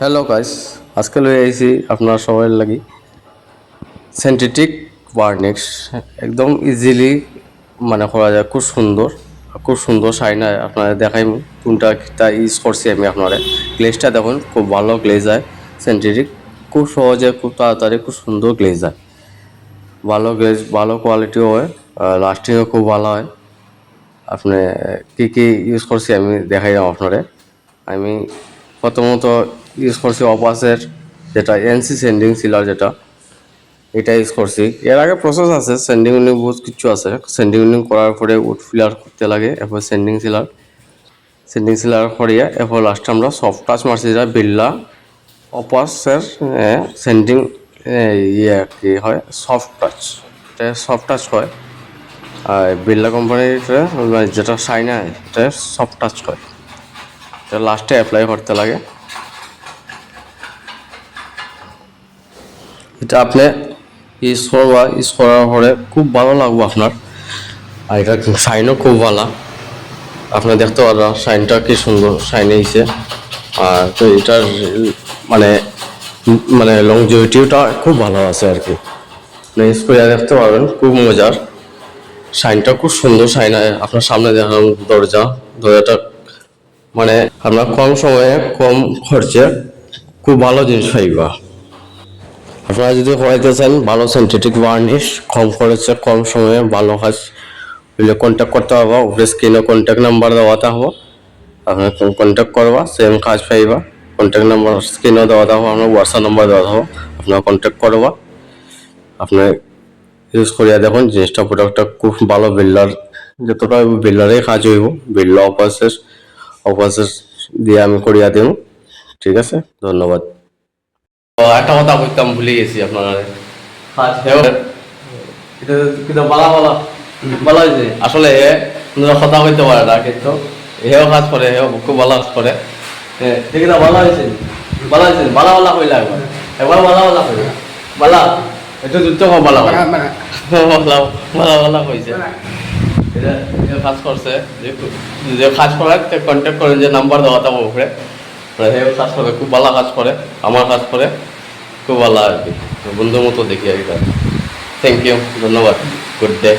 Hello guys, আজকে লই আইছি আপনার সবার লাগি সিনথেটিক ভার্নিশ। একদম ইজিলি মানে করা যায়, খুব সুন্দর শাইন হয়। আপনারা দেখাইমু কোনটা কিটা ইউজ করছি আমি আপনারা। গ্লেজটা দেখুন, খুব ভালো গ্লেজ হয় সিনথেটিক, খুব সহজে, খুব তাড়াতাড়ি, খুব সুন্দর গ্লেজ হয়। ভালো গ্লেজ, ভালো কোয়ালিটিও হয়, লাস্টিংও খুব ভালো হয়। আপনি কি কি ইউজ করছি আমি দেখাইলাম আপনারে। আমি প্রথমত ইউজ করছি অপাসের যেটা এনসি সেন্ডিং সিলার, যেটা এটা ইউজ করছি। এর আগে প্রসেস আছে, সেন্ডিং উন্ডিং বহুত কিছু আছে। সেন্ডিং উন্ডিং করার পরে উড ফিলার করতে লাগে, এরপর সেন্ডিং সিলার করিয়ে এরপর লাস্টে আমরা সফট টাচ মারছি, যেটা বিল্লা অপাসের সেন্ডিং ইয়ে কি হয়, সফট টাচ। এটা সফট টাচ হয়, আর বিল্লা কোম্পানির যেটা শাইনা এটা সফট টাচ হয়। এটা লাস্টে অ্যাপ্লাই করতে লাগে। এটা আপনি ইউজ করার পরে খুব ভালো লাগবে আপনার। আর এটা শাইনও খুব ভালো, আপনি দেখতে পারবেন শাইনটা কি সুন্দর শাইন হয়েছে। আর তো এটার মানে মানে লংজিভিটিটা খুব ভালো আছে আর কি। আপনি ইউজ করে দেখতে পারবেন, খুব মজার। শাইনটা খুব সুন্দর শাইন হয়। আপনার সামনে দেখান দরজাটা মানে আপনার কম সময়ে কম খরচে খুব ভালো জিনিস পাইবা। আপনারা যদি করাইতে চান ভালো সিনথেটিক ভার্নিশ, কম খরচে কম সময়ে ভালো কাজ হইলে কন্ট্যাক্ট করতে হবে। উপরে স্ক্রিনে কন্ট্যাক্ট নাম্বার দেওয়া থাকবো, আপনার কন্ট্যাক্ট করবা, সেম কাজ পাইবা। কন্ট্যাক্ট নাম্বার স্ক্রিনেও দেওয়া থাকবো, আপনার হোয়াটসঅ্যাপ নাম্বার দেওয়া থাকবো, আপনার কন্ট্যাক্ট করবা। আপনার ইউজ করিয়া দেখুন জিনিসটা, প্রোডাক্টটা খুব ভালো। বিল্ডার যতটা বিল্ডারেই কাজ হইব, বিল্ডার অপাসেস দিয়ে আমি করিয়া দেব। ঠিক আছে, ধন্যবাদ। একটা কথা বলতাম, ভুলে গেছি আপনার কিন্তু বলা হয়েছে আসলে কথা কইতে পারে না, কিন্তু হেও কাজ করে, হেও খুব ভালো কাজ করে। ঠিক আছে, বলা হয়েছে বালা বালা কইলা একবার বালা বালা কইলা বালা, এটা যুদ্ধ বালা বালা বালা বালা বালা কইছে। এটা কাজ করছে, যে কাজ করার কন্ট্যাক্ট করেন, যে নাম্বার দেওয়া থাকবো উপরে। হেও কাজ করে, খুব ভালো কাজ করে, আমার কাজ করে খুব ভালো আর কি, বন্ধুর মতো দেখি আর কি। থ্যাংক ইউ, ধন্যবাদ, গুড ডে।